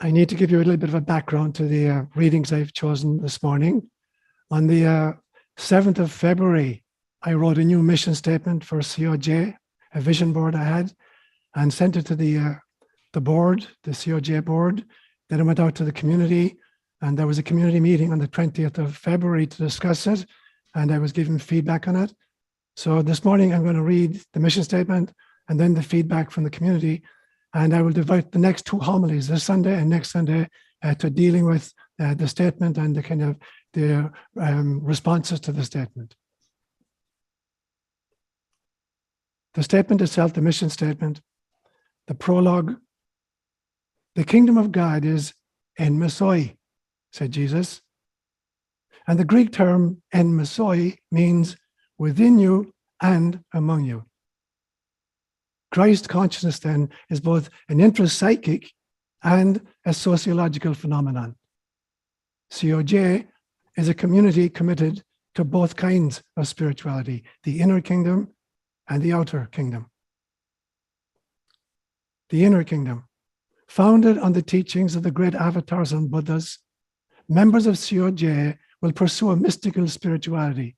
I need to give you a little bit of a background to the readings I've chosen this morning. On the 7th of February, I wrote a new mission statement for COJ, a vision board I had, and sent it to the board, the COJ board. Then it went out to the community, and there was a community meeting on the 20th of February to discuss it, and I was given feedback on it. So this morning I'm going to read the mission statement and then the feedback from the community, and I will devote the next two homilies, this Sunday and next Sunday, to dealing with the statement and the kind of the responses to the statement. The statement itself, the mission statement, the prologue. The kingdom of God is en mesoi, said Jesus. And the Greek term en mesoi means within you and among you. Christ consciousness then is both an intrapsychic and a sociological phenomenon. COJ is a community committed to both kinds of spirituality, the inner kingdom and the outer kingdom. The inner kingdom, founded on the teachings of the great avatars and Buddhas, members of COJ will pursue a mystical spirituality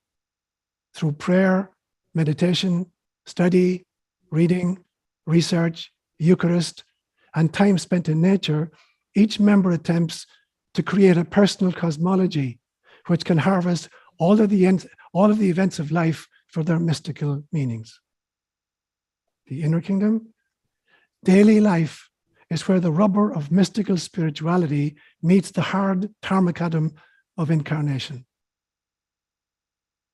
through prayer, meditation, study, reading, research, Eucharist, and time spent in nature. Each member attempts to create a personal cosmology which can harvest all of the events of life for their mystical meanings. The inner kingdom, daily life is where the rubber of mystical spirituality meets the hard tarmacadam of incarnation.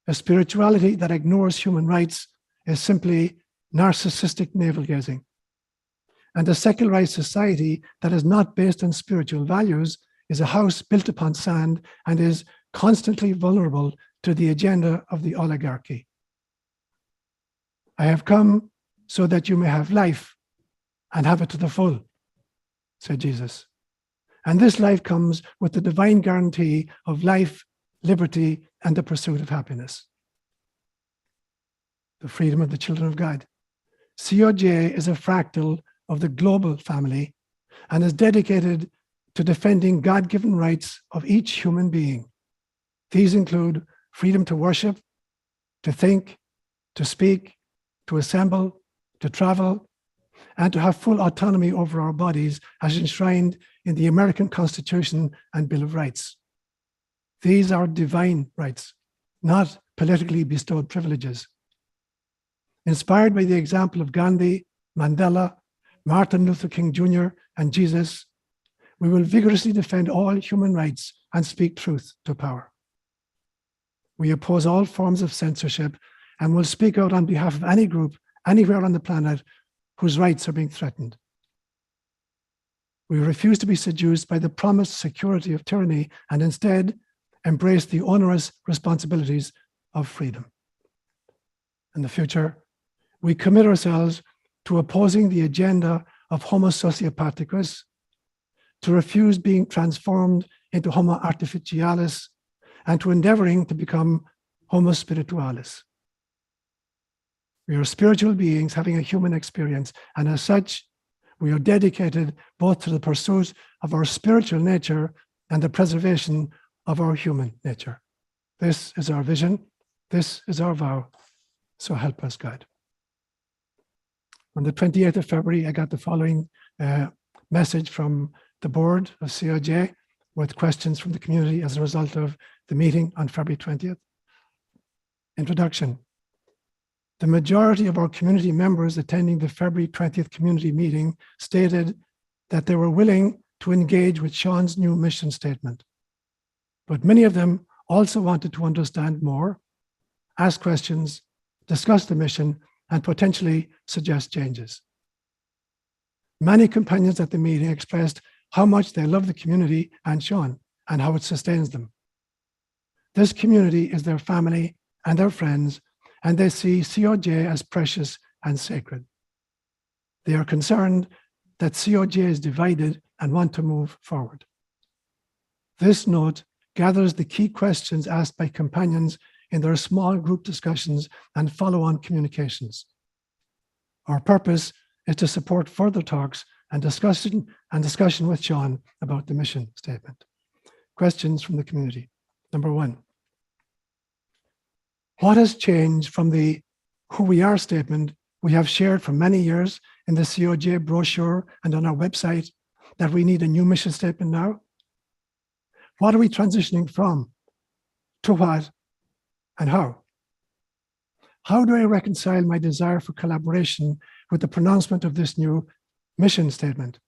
A spirituality that ignores human rights is simply narcissistic navel-gazing. And a secularized society that is not based on spiritual values is a house built upon sand and is constantly vulnerable to the agenda of the oligarchy. I have come so that you may have life and have it to the full, said Jesus. And this life comes with the divine guarantee of life, liberty, and the pursuit of happiness. The freedom of the children of God. COJ is a fractal of the global family and is dedicated to defending God-given rights of each human being. These include freedom to worship, to think, to speak, to assemble, to travel, and to have full autonomy over our bodies as enshrined in the American Constitution and Bill of Rights. These are divine rights, not politically bestowed privileges. Inspired by the example of Gandhi, Mandela, Martin Luther King Jr., and Jesus, we will vigorously defend all human rights and speak truth to power. We oppose all forms of censorship and will speak out on behalf of any group anywhere on the planet whose rights are being threatened. We refuse to be seduced by the promised security of tyranny and instead embrace the onerous responsibilities of freedom. In the future, we commit ourselves to opposing the agenda of Homo sociopathicus, to refuse being transformed into Homo artificialis, and to endeavoring to become Homo spiritualis. We are spiritual beings having a human experience, and as such, we are dedicated both to the pursuit of our spiritual nature and the preservation of our human nature. This is our vision. This is our vow. So help us, God. On the 28th of February, I got the following message from the board of COJ with questions from the community as a result of the meeting on February 20th. Introduction. The majority of our community members attending the February 20th community meeting stated that they were willing to engage with Seán's new mission statement. But many of them also wanted to understand more, ask questions, discuss the mission, and potentially suggest changes. Many companions at the meeting expressed how much they love the community and Seán and how it sustains them. This community is their family and their friends, and they see COJ as precious and sacred. They are concerned that COJ is divided and want to move forward. This note gathers the key questions asked by companions in their small group discussions and follow-on communications. Our purpose is to support further talks and discussion with Seán about the mission statement. Questions from the community. Number 1. What has changed from the who we are statement we have shared for many years in the COJ brochure and on our website that we need a new mission statement now? What are we transitioning from, to what, and how? How do I reconcile my desire for collaboration with the pronouncement of this new mission statement?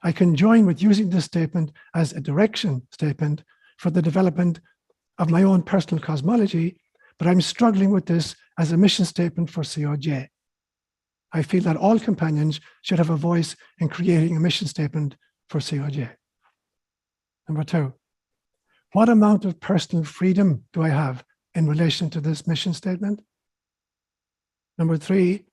I can join with using this statement as a direction statement for the development of my own personal cosmology, but I'm struggling with this as a mission statement for COJ. I feel that all companions should have a voice in creating a mission statement for COJ. Number 2, what amount of personal freedom do I have in relation to this mission statement? Number 3,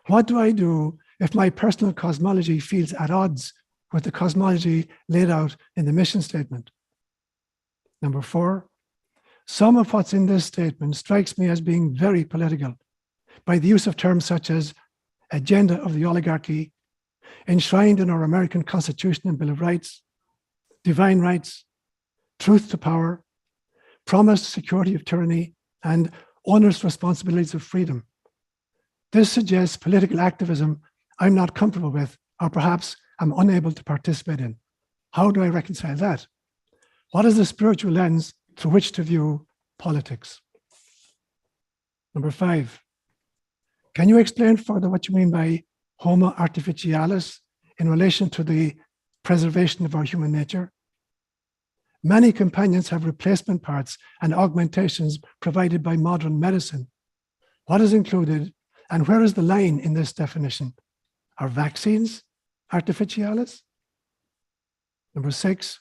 what do I do if my personal cosmology feels at odds with the cosmology laid out in the mission statement? Number 4, some of what's in this statement strikes me as being very political by the use of terms such as agenda of the oligarchy, enshrined in our American Constitution and Bill of Rights, divine rights, truth to power, promised security of tyranny, and onerous responsibilities of freedom. This suggests political activism I'm not comfortable with, or perhaps I'm unable to participate in. How do I reconcile that? What is the spiritual lens through which to view politics? Number 5, can you explain further what you mean by Homo artificialis in relation to the preservation of our human nature? Many companions have replacement parts and augmentations provided by modern medicine. What is included and where is the line in this definition? Are vaccines artificialis? Number 6,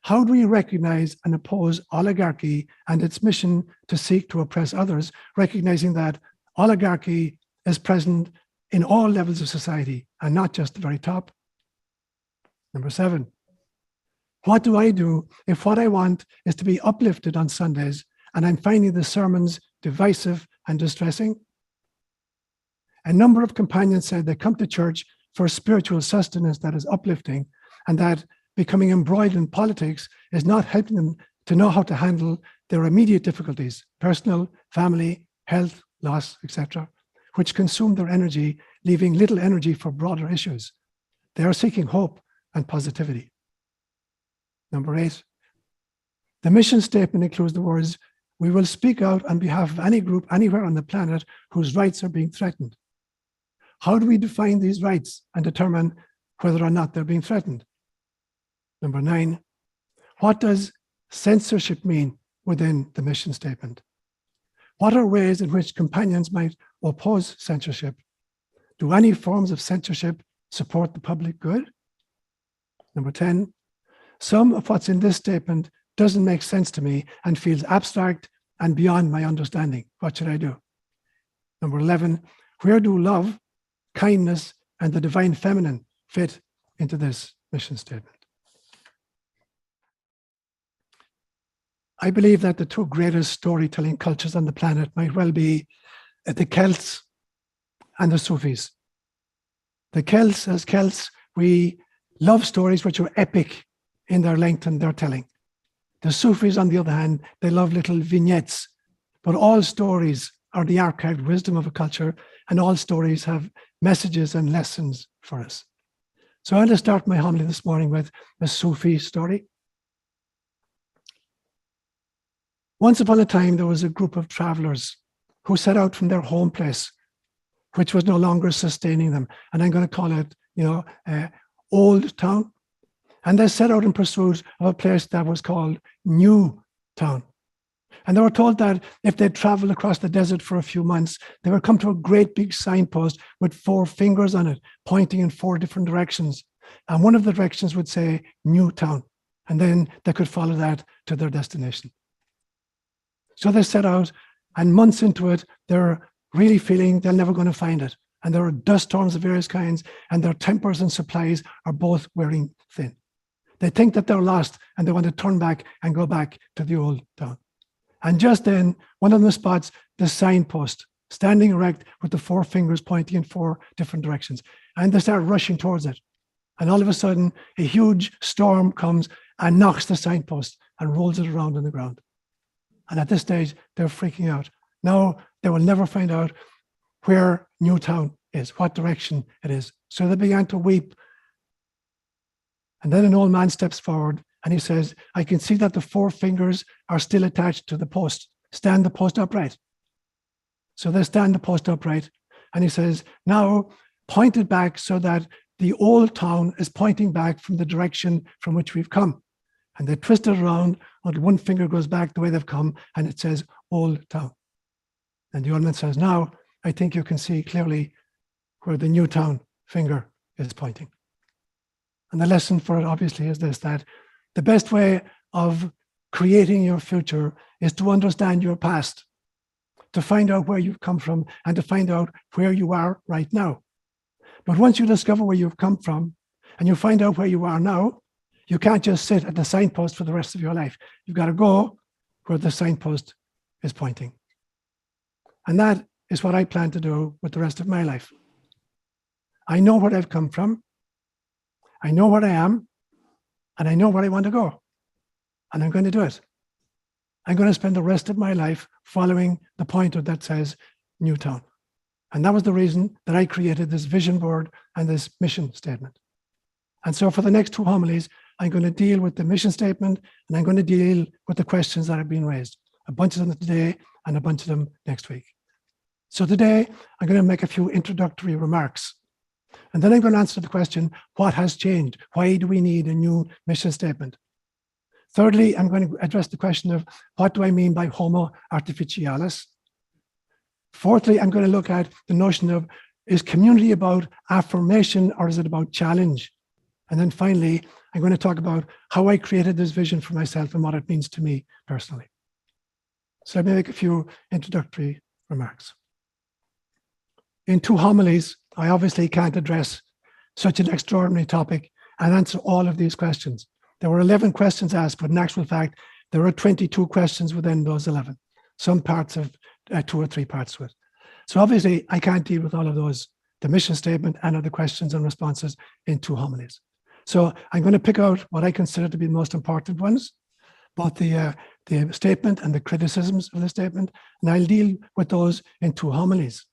how do we recognize and oppose oligarchy and its mission to seek to oppress others, recognizing that oligarchy is present in all levels of society and not just the very top? Number 7, what do I do if what I want is to be uplifted on Sundays and I'm finding the sermons divisive and distressing? A number of companions said they come to church for spiritual sustenance that is uplifting, and that becoming embroiled in politics is not helping them to know how to handle their immediate difficulties, personal, family, health, loss, etc., which consume their energy, leaving little energy for broader issues. They are seeking hope and positivity. Number 8, the mission statement includes the words, "We will speak out on behalf of any group anywhere on the planet whose rights are being threatened." How do we define these rights and determine whether or not they're being threatened? Number 9, what does censorship mean within the mission statement? What are ways in which companions might oppose censorship? Do any forms of censorship support the public good? Number 10, some of what's in this statement doesn't make sense to me and feels abstract and beyond my understanding. What should I do? Number 11, where do love, kindness, and the divine feminine fit into this mission statement? I believe that the two greatest storytelling cultures on the planet might well be the Celts and the Sufis. The Celts, as Celts, we love stories which are epic in their length and their telling. The Sufis, on the other hand, they love little vignettes, but all stories are the archived wisdom of a culture, and all stories have messages and lessons for us. So I'm going to start my homily this morning with a Sufi story. Once upon a time, there was a group of travelers who set out from their home place, which was no longer sustaining them. And I'm going to call it, Old Town. And they set out in pursuit of a place that was called New Town. And they were told that if they traveled across the desert for a few months, they would come to a great big signpost with 4 fingers on it, pointing in 4 different directions. And one of the directions would say New Town. And then they could follow that to their destination. So they set out, and months into it, they're really feeling they're never going to find it. And there are dust storms of various kinds, and their tempers and supplies are both wearing thin. They think that they're lost, and they want to turn back and go back to the old town. And just then, one of them spots the signpost, standing erect with the 4 fingers pointing in 4 different directions. and they start rushing towards it. And all of a sudden, a huge storm comes and knocks the signpost and rolls it around on the ground. And at this stage, they're freaking out. Now they will never find out where Newtown is, what direction it is. So they began to weep. And then an old man steps forward and he says, I can see that the 4 fingers are still attached to the post. Stand the post upright. So they stand the post upright. And he says, now point it back so that the old town is pointing back from the direction from which we've come. And they twist it around until one finger goes back the way they've come and it says Old Town. And the old man says, now I think you can see clearly where the Newtown finger is pointing. And the lesson for it obviously is this, that the best way of creating your future is to understand your past, to find out where you've come from and to find out where you are right now. But once you discover where you've come from and you find out where you are now, you can't just sit at the signpost for the rest of your life. You've got to go where the signpost is pointing. And that is what I plan to do with the rest of my life. I know where I've come from. I know where I am, and I know where I want to go. And I'm going to do it. I'm going to spend the rest of my life following the pointer that says Newtown. And that was the reason that I created this vision board and this mission statement. And so for the next 2 homilies, I'm going to deal with the mission statement and I'm going to deal with the questions that have been raised. A bunch of them today and a bunch of them next week. So today, I'm going to make a few introductory remarks. And then I'm going to answer the question, what has changed? Why do we need a new mission statement? Thirdly, I'm going to address the question of what do I mean by Homo artificialis? Fourthly, I'm going to look at the notion of, is community about affirmation or is it about challenge? And then finally, I'm going to talk about how I created this vision for myself and what it means to me personally. So let me make a few introductory remarks. In 2 homilies, I obviously can't address such an extraordinary topic and answer all of these questions. There were 11 questions asked, but in actual fact, there are 22 questions within those 11. Some parts of 2 or 3 parts to it. So obviously, I can't deal with all of those, the mission statement and other questions and responses in 2 homilies. So I'm going to pick out what I consider to be the most important ones, both the statement and the criticisms of the statement, and I'll deal with those in 2 homilies.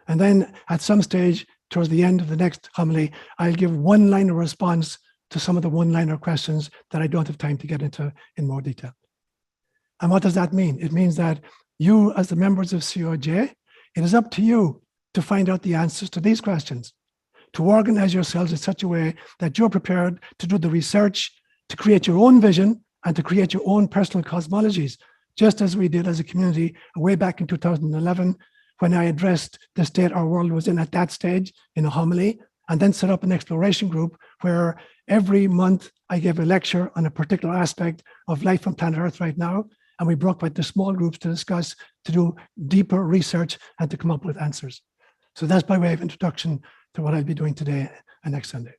And then at some stage, towards the end of the next homily, I'll give one-liner response to some of the one-liner questions that I don't have time to get into in more detail. And what does that mean? It means that you, as the members of COJ, it is up to you to find out the answers to these questions, to organize yourselves in such a way that you're prepared to do the research, to create your own vision, and to create your own personal cosmologies, just as we did as a community way back in 2011, when I addressed the state our world was in at that stage in a homily, and then set up an exploration group where every month I gave a lecture on a particular aspect of life on planet Earth right now, and we broke into small groups to discuss, to do deeper research and to come up with answers. So that's by way of introduction to what I'll be doing today and next Sunday.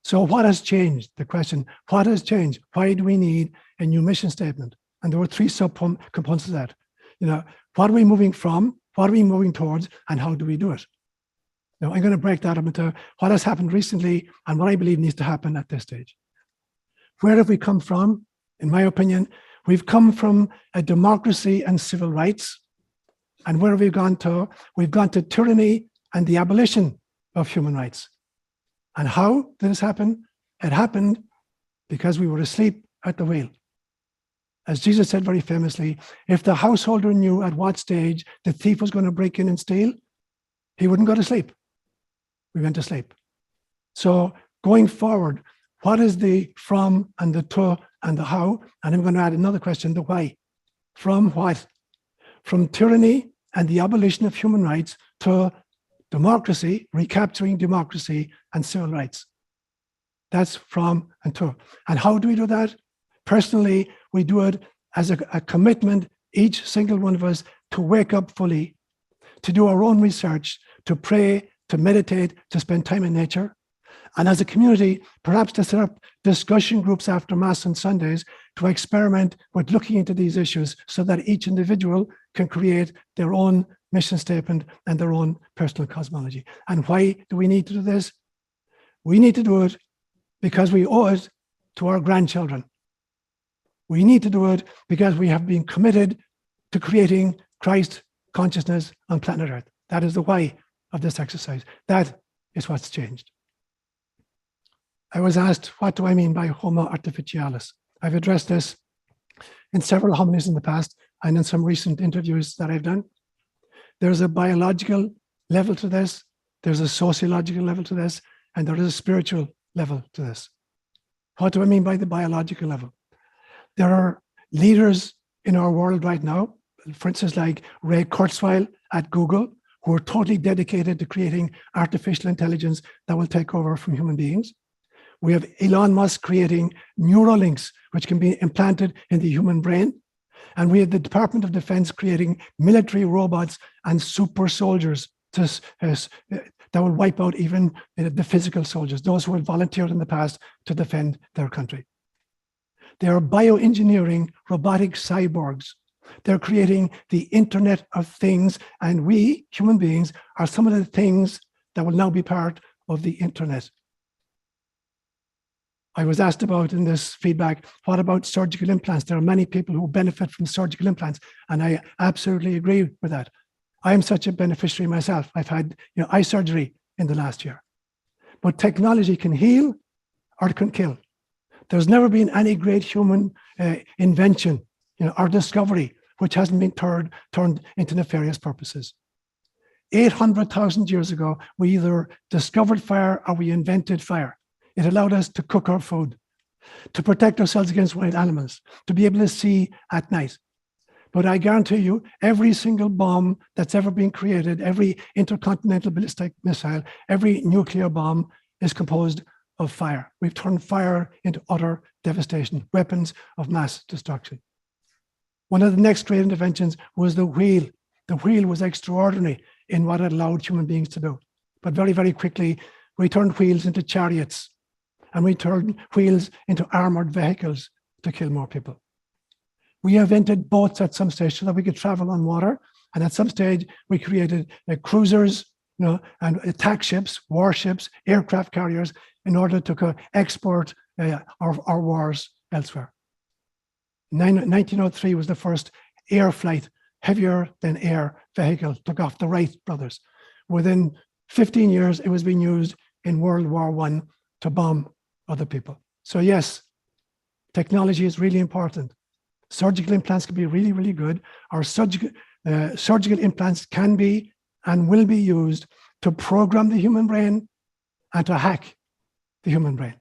So what has changed? The question, what has changed? Why do we need a new mission statement? And there were 3 subcomponents of that. What are we moving from? What are we moving towards? And how do we do it? Now, I'm going to break that up into what has happened recently and what I believe needs to happen at this stage. Where have we come from? In my opinion, we've come from a democracy and civil rights. And where have we gone to? We've gone to tyranny and the abolition of human rights. And how did this happen? It happened because we were asleep at the wheel. As Jesus said very famously, if the householder knew at what stage the thief was going to break in and steal, he wouldn't go to sleep. We went to sleep. So going forward, what is the from and the to and the how? And I'm going to add another question, the why. From what? From tyranny and the abolition of human rights to democracy, recapturing democracy and civil rights. That's from and to. And how do we do that? Personally, we do it as a commitment, each single one of us, to wake up fully, to do our own research, to pray, to meditate, to spend time in nature. And as a community, perhaps to set up discussion groups after Mass on Sundays to experiment with looking into these issues so that each individual can create their own mission statement, and their own personal cosmology. And why do we need to do this? We need to do it because we owe it to our grandchildren. We need to do it because we have been committed to creating Christ consciousness on planet Earth. That is the why of this exercise. That is what's changed. I was asked, what do I mean by Homo artificialis? I've addressed this in several homilies in the past and in some recent interviews that I've done. There's a biological level to this, there's a sociological level to this, and there is a spiritual level to this. What do I mean by the biological level? There are leaders in our world right now, for instance, like Ray Kurzweil at Google, who are totally dedicated to creating artificial intelligence that will take over from human beings. We have Elon Musk creating Neuralinks, which can be implanted in the human brain. And we have the Department of Defense creating military robots and super soldiers that will wipe out even the physical soldiers, those who had volunteered in the past to defend their country. They are bioengineering robotic cyborgs. They're creating the Internet of Things, and we, human beings, are some of the things that will now be part of the Internet. I was asked about in this feedback, what about surgical implants? There are many people who benefit from surgical implants, and I absolutely agree with that. I am such a beneficiary myself. I've had eye surgery in the last year. But technology can heal or it can kill. There's never been any great human invention or discovery which hasn't been turned into nefarious purposes. 800,000 years ago, we either discovered fire or we invented fire. It allowed us to cook our food, to protect ourselves against wild animals, to be able to see at night. But I guarantee you, every single bomb that's ever been created, every intercontinental ballistic missile, every nuclear bomb is composed of fire. We've turned fire into utter devastation, weapons of mass destruction. One of the next great interventions was the wheel. The wheel was extraordinary in what it allowed human beings to do. But very, very quickly, we turned wheels into chariots, and we turned wheels into armored vehicles to kill more people. We invented boats at some stage so that we could travel on water. And at some stage, we created cruisers, and attack ships, warships, aircraft carriers in order to export our wars elsewhere. 1903 was the first air flight, heavier than air vehicle, took off the Wright brothers. Within 15 years, it was being used in World War I to bomb other people. So yes, technology is really important. Surgical implants can be really, really good. Our surgical implants can be and will be used to program the human brain and to hack the human brain.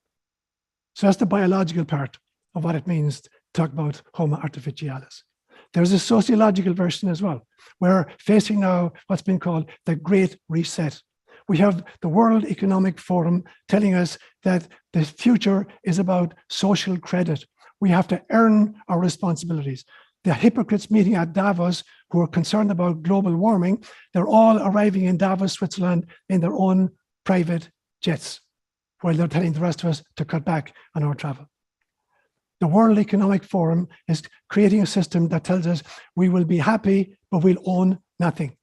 So that's the biological part of what it means to talk about Homo artificialis. There's a sociological version as well. We're facing now what's been called the Great Reset. We have the World Economic Forum telling us that the future is about social credit. We have to earn our responsibilities. The hypocrites meeting at Davos who are concerned about global warming, they're all arriving in Davos, Switzerland in their own private jets, while they're telling the rest of us to cut back on our travel. The World Economic Forum is creating a system that tells us we will be happy, but we'll own nothing.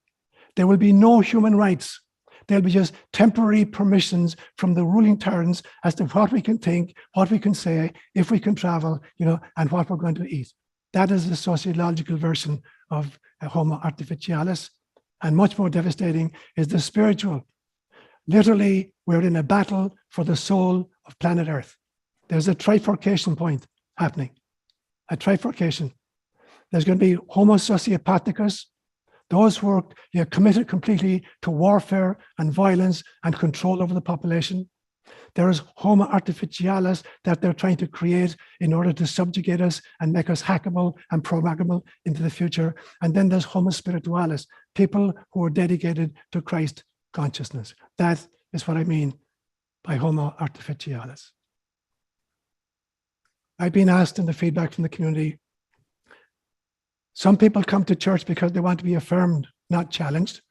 There will be no human rights. There'll be just temporary permissions from the ruling tyrants as to what we can think, what we can say, if we can travel, and what we're going to eat. That is the sociological version of Homo artificialis. And much more devastating is the spiritual. Literally, we're in a battle for the soul of planet Earth. There's a trifurcation point happening, a trifurcation. There's going to be Homo sociopathicus, those who are committed completely to warfare and violence and control over the population. There is Homo artificialis that they're trying to create in order to subjugate us and make us hackable and programmable into the future. And then there's Homo spiritualis, people who are dedicated to Christ consciousness. That is what I mean by Homo artificialis. I've been asked in the feedback from the community, some people come to church because they want to be affirmed, not challenged.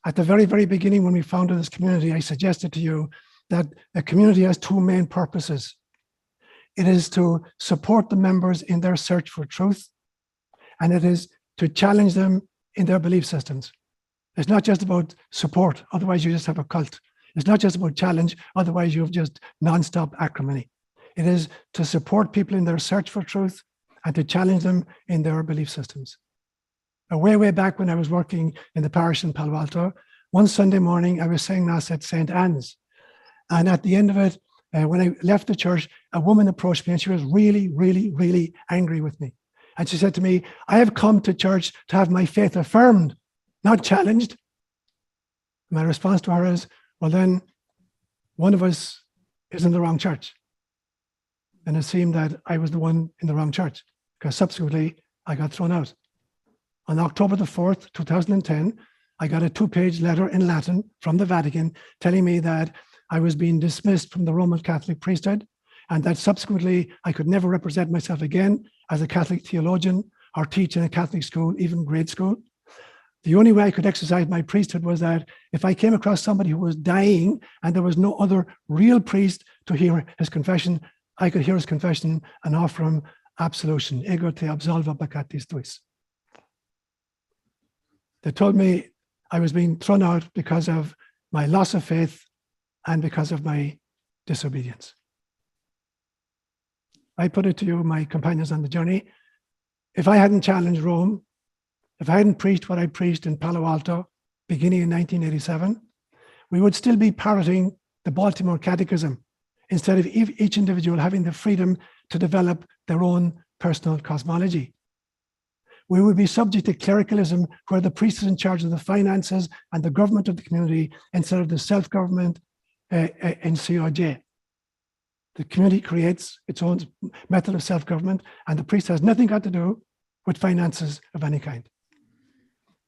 At the very, very beginning, when we founded this community, I suggested to you that a community has two main purposes. It is to support the members in their search for truth, and it is to challenge them in their belief systems. It's not just about support, otherwise you just have a cult. It's not just about challenge, otherwise you have just non-stop acrimony. It is to support people in their search for truth and to challenge them in their belief systems. Way back when I was working in the parish in Palo Alto, one Sunday morning I was saying Mass at St. Anne's. And at the end of it, when I left the church, a woman approached me and she was really, really, really angry with me. And she said to me, I have come to church to have my faith affirmed, not challenged. My response to her is, well, then one of us is in the wrong church. And it seemed that I was the one in the wrong church, because subsequently I got thrown out. On October the 4th, 2010, I got a 2-page letter in Latin from the Vatican telling me that I was being dismissed from the Roman Catholic priesthood, and that subsequently I could never represent myself again as a Catholic theologian or teach in a Catholic school, even grade school. The only way I could exercise my priesthood was that if I came across somebody who was dying and there was no other real priest to hear his confession, I could hear his confession and offer him absolution. Ego te absolva peccatis tuis. They told me I was being thrown out because of my loss of faith and because of my disobedience. I put it to you, my companions on the journey, if I hadn't challenged Rome, if I hadn't preached what I preached in Palo Alto, beginning in 1987, we would still be parroting the Baltimore Catechism, instead of each individual having the freedom to develop their own personal cosmology. We would be subject to clericalism, where the priest is in charge of the finances and the government of the community, instead of the self-government in COJ. The community creates its own method of self-government, and the priest has nothing got to do with finances of any kind.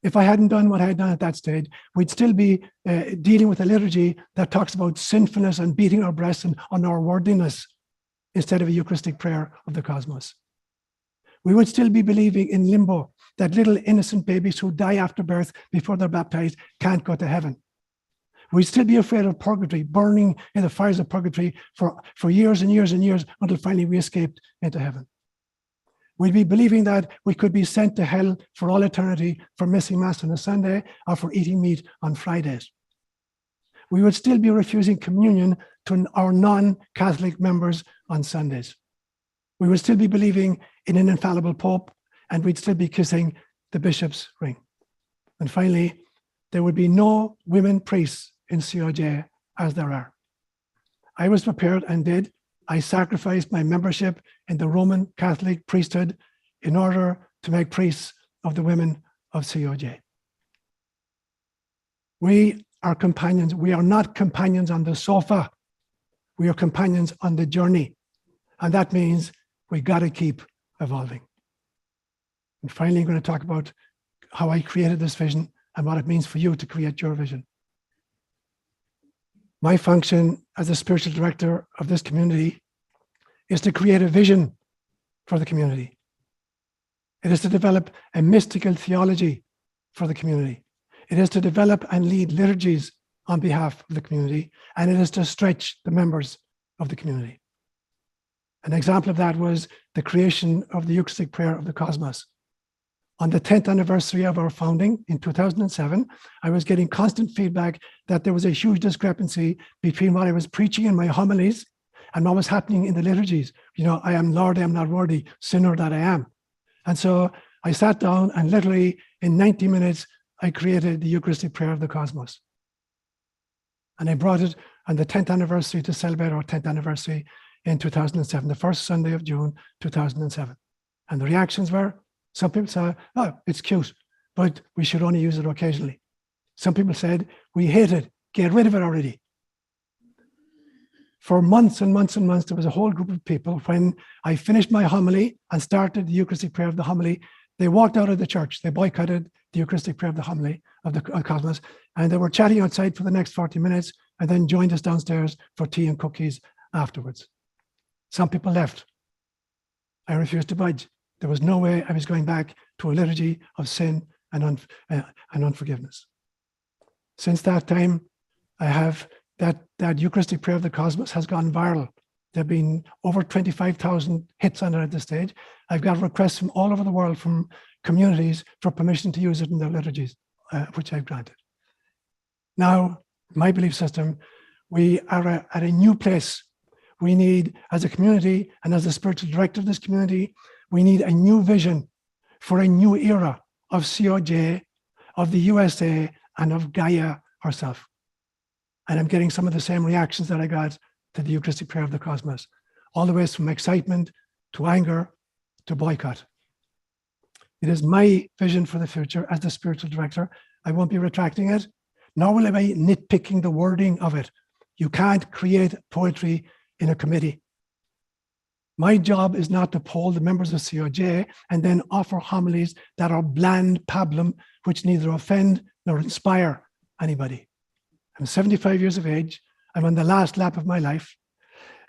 If I hadn't done what I had done at that stage, we'd still be dealing with a liturgy that talks about sinfulness and beating our breasts and unworthiness, instead of a Eucharistic prayer of the cosmos. We would still be believing in limbo, that little innocent babies who die after birth before they're baptized can't go to heaven. We'd still be afraid of purgatory, burning in the fires of purgatory for years and years and years, until finally we escaped into heaven. We'd be believing that we could be sent to hell for all eternity for missing Mass on a Sunday or for eating meat on Fridays. We would still be refusing communion to our non-Catholic members on Sundays. We would still be believing in an infallible Pope, and we'd still be kissing the bishop's ring. And finally, there would be no women priests in COJ as there are. I was prepared and did. I sacrificed my membership in the Roman Catholic priesthood in order to make priests of the women of COJ. We are companions. We are not companions on the sofa. We are companions on the journey. And that means we got to keep evolving. And finally, I'm going to talk about how I created this vision and what it means for you to create your vision. My function as the spiritual director of this community is to create a vision for the community. It is to develop a mystical theology for the community. It is to develop and lead liturgies on behalf of the community, and it is to stretch the members of the community. An example of that was the creation of the Eucharistic prayer of the Cosmos. On the 10th anniversary of our founding in 2007, I was getting constant feedback that there was a huge discrepancy between what I was preaching in my homilies and what was happening in the liturgies. You know, I am Lord, I am not worthy, sinner that I am. And so I sat down and literally in 90 minutes, I created the Eucharistic prayer of the Cosmos. And I brought it on the 10th anniversary to celebrate our 10th anniversary in 2007, the first Sunday of June, 2007. And the reactions were, some people said, oh, it's cute, but we should only use it occasionally. Some people said, we hate it, get rid of it already. For months and months and months, there was a whole group of people. When I finished my homily and started the Eucharistic prayer of the homily, they walked out of the church. They boycotted the Eucharistic prayer of the homily of the Cosmos, and they were chatting outside for the next 40 minutes and then joined us downstairs for tea and cookies afterwards. Some people left. I refused to budge. There was no way I was going back to a liturgy of sin and unforgiveness. Since that time, I have that Eucharistic prayer of the Cosmos has gone viral. There have been over 25,000 hits on it at this stage. I've got requests from all over the world, from communities for permission to use it in their liturgies, which I've granted. Now, my belief system, we are at a new place. We need, as a community and as the spiritual director of this community, we need a new vision for a new era of COJ, of the USA, and of Gaia herself. And I'm getting some of the same reactions that I got to the Eucharistic prayer of the Cosmos, all the way from excitement to anger to boycott. It is my vision for the future as the spiritual director. I won't be retracting it, nor will I be nitpicking the wording of it. You can't create poetry in a committee. My job is not to poll the members of COJ and then offer homilies that are bland pablum, which neither offend nor inspire anybody. I'm 75 years of age. I'm on the last lap of my life.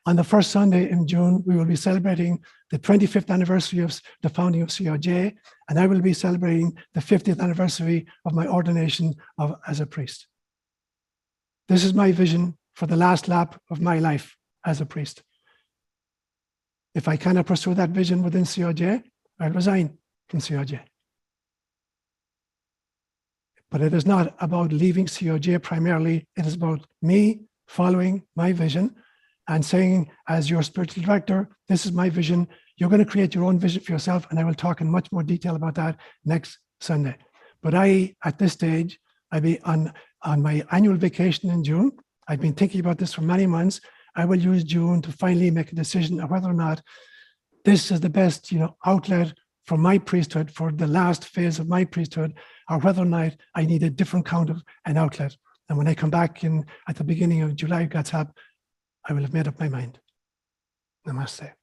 On the first Sunday in June, we will be celebrating the 25th anniversary of the founding of COJ, and I will be celebrating the 50th anniversary of my ordination as a priest. This is my vision for the last lap of my life as a priest. If I cannot pursue that vision within COJ, I'll resign from COJ. But it is not about leaving COJ primarily. It is about me following my vision and saying, as your spiritual director, this is my vision. You're going to create your own vision for yourself, and I will talk in much more detail about that next Sunday. But at this stage, I'll be on my annual vacation in June. I've been thinking about this for many months. I will use June to finally make a decision of whether or not this is the best, outlet for my priesthood, for the last phase of my priesthood, or whether or not I need a different kind of an outlet. And when I come back at the beginning of July, God's help, I will have made up my mind. Namaste.